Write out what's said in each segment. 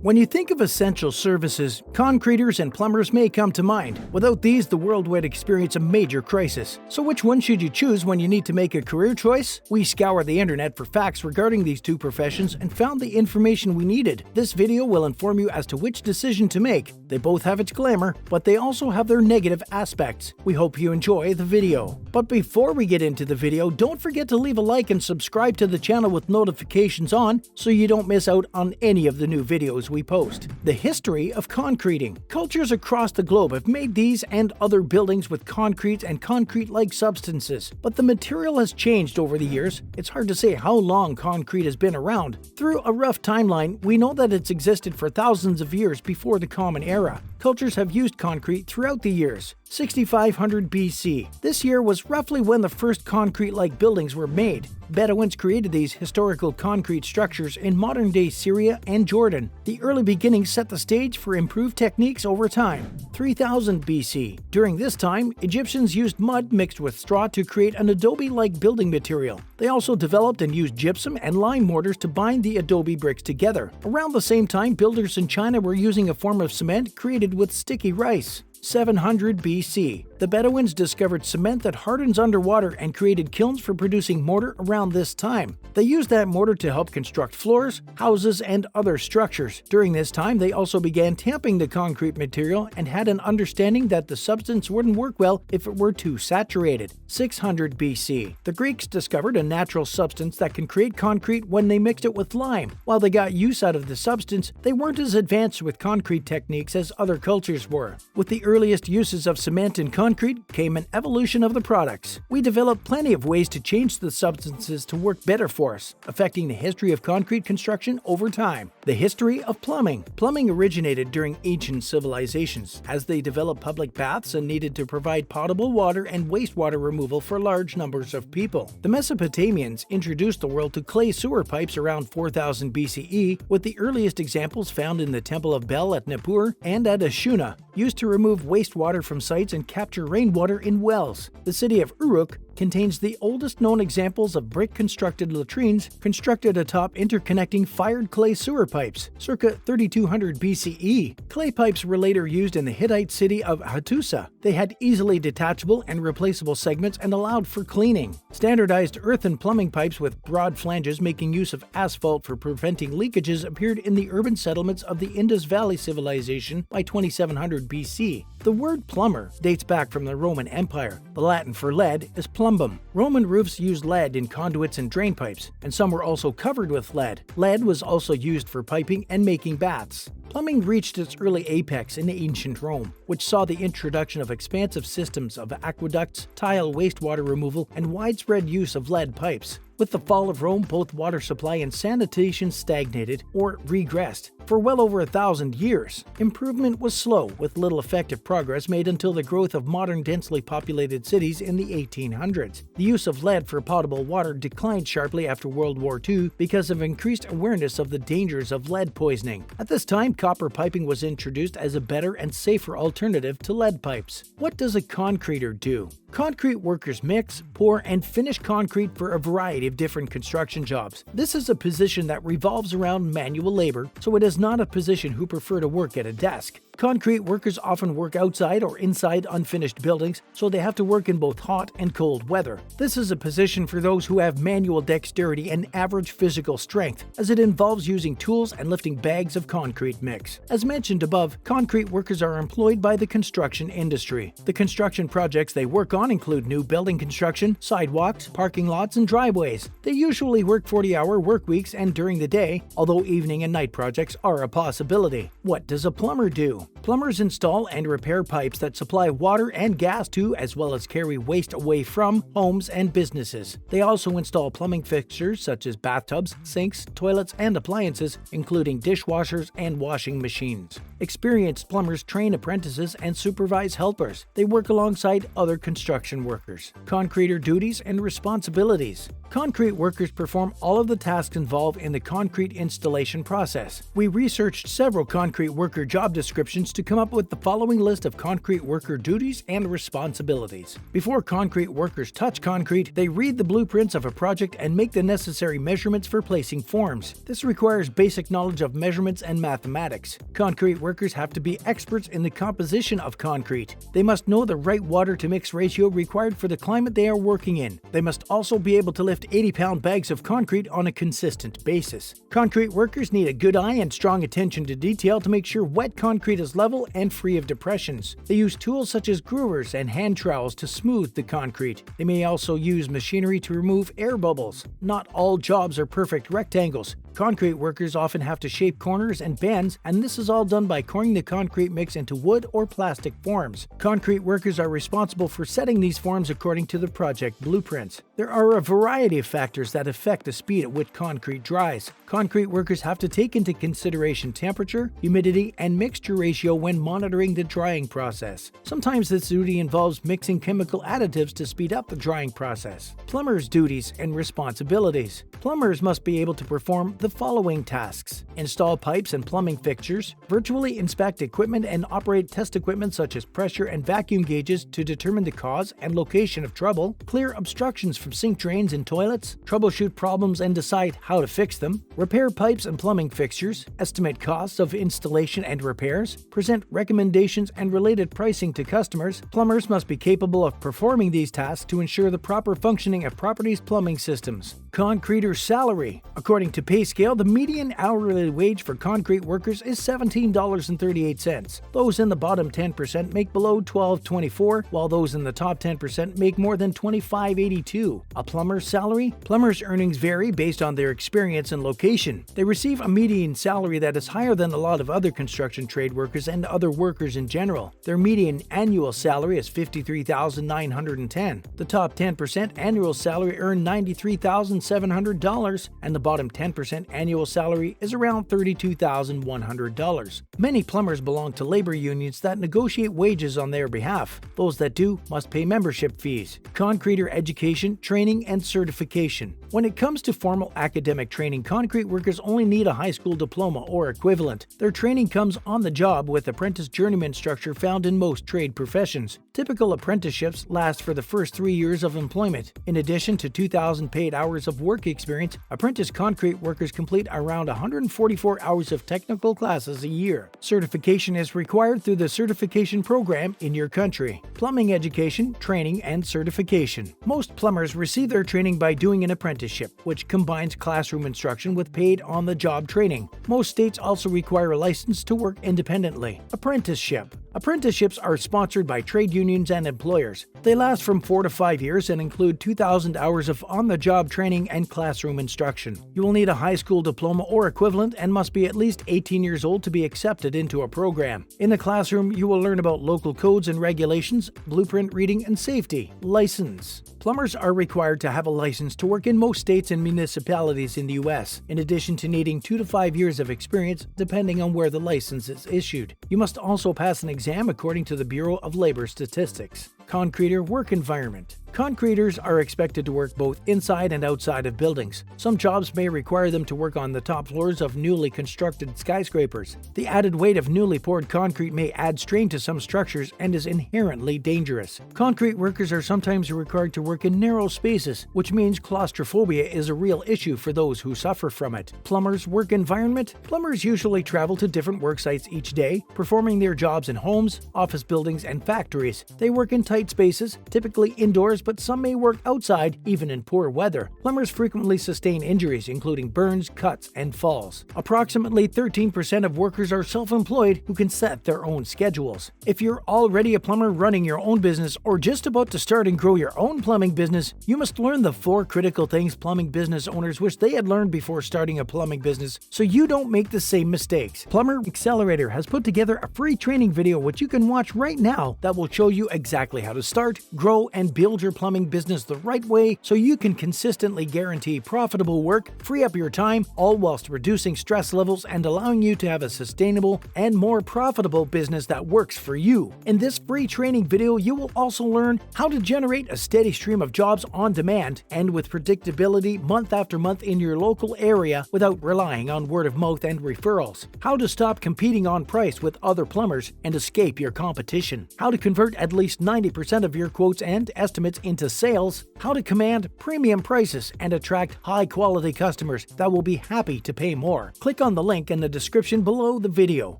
When you think of essential services, concreters and plumbers may come to mind. Without these, the world would experience a major crisis. So which one should you choose when you need to make a career choice? We scoured the internet for facts regarding these two professions and found the information we needed. This video will inform you as to which decision to make. They both have its glamour, but they also have their negative aspects. We hope you enjoy the video. But before we get into the video, don't forget to leave a like and subscribe to the channel with notifications on so you don't miss out on any of the new videos we post. The history of concreting. Cultures across the globe have made these and other buildings with concrete and concrete-like substances, but the material has changed over the years. It's hard to say how long concrete has been around. Through a rough timeline, we know that it's existed for thousands of years before the Common Era. Cultures have used concrete throughout the years. 6500 BC. This year was roughly when the first concrete-like buildings were made. Bedouins created these historical concrete structures in modern-day Syria and Jordan. The early beginnings set the stage for improved techniques over time. 3000 BC. During this time, Egyptians used mud mixed with straw to create an adobe-like building material. They also developed and used gypsum and lime mortars to bind the adobe bricks together. Around the same time, builders in China were using a form of cement created with sticky rice. 700 BC. The Bedouins discovered cement that hardens underwater and created kilns for producing mortar around this time. They used that mortar to help construct floors, houses, and other structures. During this time, they also began tamping the concrete material and had an understanding that the substance wouldn't work well if it were too saturated. 600 BC. The Greeks discovered a natural substance that can create concrete when they mixed it with lime. While they got use out of the substance, they weren't as advanced with concrete techniques as other cultures were. With the earliest uses of cement and concrete came an evolution of the products. We developed plenty of ways to change the substances to work better for us, affecting the history of concrete construction over time. The history of plumbing. Plumbing originated during ancient civilizations, as they developed public baths and needed to provide potable water and wastewater removal for large numbers of people. The Mesopotamians introduced the world to clay sewer pipes around 4000 BCE, with the earliest examples found in the Temple of Bel at Nippur and at Ashuna, used to remove wastewater from sites and capture rainwater in wells. The city of Uruk contains the oldest known examples of brick-constructed latrines constructed atop interconnecting fired clay sewer pipes, circa 3200 BCE. Clay pipes were later used in the Hittite city of Hattusa. They had easily detachable and replaceable segments and allowed for cleaning. Standardized earthen plumbing pipes with broad flanges making use of asphalt for preventing leakages appeared in the urban settlements of the Indus Valley civilization by 2700 BC. The word plumber dates back from the Roman Empire. The Latin for lead is plumbum. Roman roofs used lead in conduits and drain pipes, and some were also covered with lead. Lead was also used for piping and making baths. Plumbing reached its early apex in ancient Rome, which saw the introduction of expansive systems of aqueducts, tile wastewater removal, and widespread use of lead pipes. With the fall of Rome, both water supply and sanitation stagnated or regressed for well over 1,000 years. Improvement was slow, with little effective progress made until the growth of modern densely populated cities in the 1800s. The use of lead for potable water declined sharply after World War II because of increased awareness of the dangers of lead poisoning. At this time, copper piping was introduced as a better and safer alternative to lead pipes. What does a concreter do? Concrete workers mix, pour, and finish concrete for a variety of different construction jobs. This is a position that revolves around manual labor, so it is not a position who prefer to work at a desk. Concrete workers often work outside or inside unfinished buildings, so they have to work in both hot and cold weather. This is a position for those who have manual dexterity and average physical strength, as it involves using tools and lifting bags of concrete mix. As mentioned above, concrete workers are employed by the construction industry. The construction projects they work on include new building construction, sidewalks, parking lots, and driveways. They usually work 40-hour work weeks and during the day, although evening and night projects are a possibility. What does a plumber do? Plumbers install and repair pipes that supply water and gas to, as well as carry waste away from, homes and businesses. They also install plumbing fixtures such as bathtubs, sinks, toilets, and appliances, including dishwashers and washing machines. Experienced plumbers train apprentices and supervise helpers. They work alongside other construction workers. Concreter duties and responsibilities. Concrete workers perform all of the tasks involved in the concrete installation process. We researched several concrete worker job descriptions to come up with the following list of concrete worker duties and responsibilities. Before concrete workers touch concrete, they read the blueprints of a project and make the necessary measurements for placing forms. This requires basic knowledge of measurements and mathematics. Concrete workers have to be experts in the composition of concrete. They must know the right water to mix ratio required for the climate they are working in. They must also be able to lift 80-pound bags of concrete on a consistent basis. Concrete workers need a good eye and strong attention to detail to make sure wet concrete is level and free of depressions. They use tools such as growers and hand trowels to smooth the concrete. They may also use machinery to remove air bubbles. Not all jobs are perfect rectangles. Concrete workers often have to shape corners and bends, and this is all done by coring the concrete mix into wood or plastic forms. Concrete workers are responsible for setting these forms according to the project blueprints. There are a variety of factors that affect the speed at which concrete dries. Concrete workers have to take into consideration temperature, humidity, and mixture ratio when monitoring the drying process. Sometimes this duty involves mixing chemical additives to speed up the drying process. Plumbers' duties and responsibilities. Plumbers must be able to perform the following tasks: install pipes and plumbing fixtures, virtually inspect equipment and operate test equipment such as pressure and vacuum gauges to determine the cause and location of trouble, clear obstructions from sink drains and toilets, troubleshoot problems and decide how to fix them, repair pipes and plumbing fixtures, estimate costs of installation and repairs, present recommendations and related pricing to customers. Plumbers must be capable of performing these tasks to ensure the proper functioning of properties' plumbing systems. Concreter's salary. According to pay scale, the median hourly wage for concrete workers is $17.38. Those in the bottom 10% make below $12.24, while those in the top 10% make more than $25.82. A plumber's salary? Plumbers' earnings vary based on their experience and location. They receive a median salary that is higher than a lot of other construction trade workers and other workers in general. Their median annual salary is $53,910. The top 10% annual salary earn $93,700, and the bottom 10% annual salary is around $32,100. Many plumbers belong to labor unions that negotiate wages on their behalf. Those that do must pay membership fees. Concreter education, training, and certification. When it comes to formal academic training, concrete workers only need a high school diploma or equivalent. Their training comes on the job with apprentice journeyman structure found in most trade professions. Typical apprenticeships last for the first 3 years of employment. In addition to 2,000 paid hours of work experience, apprentice concrete workers complete around 144 hours of technical classes a year. Certification is required through the certification program in your country. Plumbing education, training, and certification. Most plumbers receive their training by doing an apprenticeship, which combines classroom instruction with paid on-the-job training. Most states also require a license to work independently. Apprenticeship. Apprenticeships are sponsored by trade unions and employers. They last from 4 to 5 years and include 2,000 hours of on-the-job training and classroom instruction. You will need a high school diploma or equivalent and must be at least 18 years old to be accepted into a program. In the classroom, you will learn about local codes and regulations, blueprint reading, and safety. License. Plumbers are required to have a license to work in most states and municipalities in the U.S., in addition to needing 2 to 5 years of experience depending on where the license is issued. You must also pass an exam according to the Bureau of Labor Statistics. Concreter work environment. Concreters are expected to work both inside and outside of buildings. Some jobs may require them to work on the top floors of newly constructed skyscrapers. The added weight of newly poured concrete may add strain to some structures and is inherently dangerous. Concrete workers are sometimes required to work in narrow spaces, which means claustrophobia is a real issue for those who suffer from it. Plumbers' work environment. Plumbers usually travel to different work sites each day, performing their jobs in homes, office buildings, and factories. They work in tight spaces, typically indoors, but some may work outside, even in poor weather. Plumbers frequently sustain injuries, including burns, cuts, and falls. Approximately 13% of workers are self-employed who can set their own schedules. If you're already a plumber running your own business or just about to start and grow your own plumbing business, you must learn the 4 critical things plumbing business owners wish they had learned before starting a plumbing business so you don't make the same mistakes. Plumber Accelerator has put together a free training video which you can watch right now that will show you exactly how to start, grow, and build your plumbing business the right way so you can consistently guarantee profitable work, free up your time, all whilst reducing stress levels and allowing you to have a sustainable and more profitable business that works for you. In this free training video, you will also learn how to generate a steady stream of jobs on demand and with predictability month after month in your local area without relying on word of mouth and referrals, how to stop competing on price with other plumbers and escape your competition, how to convert at least 90% of your quotes and estimates into sales, how to command premium prices and attract high-quality customers that will be happy to pay more. Click on the link in the description below the video,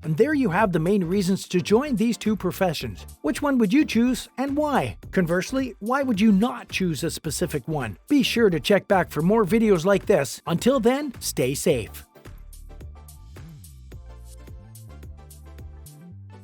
and there you have the main reasons to join these two professions. Which one would you choose and why? Conversely, why would you not choose a specific one? Be sure to check back for more videos like this. Until then, stay safe.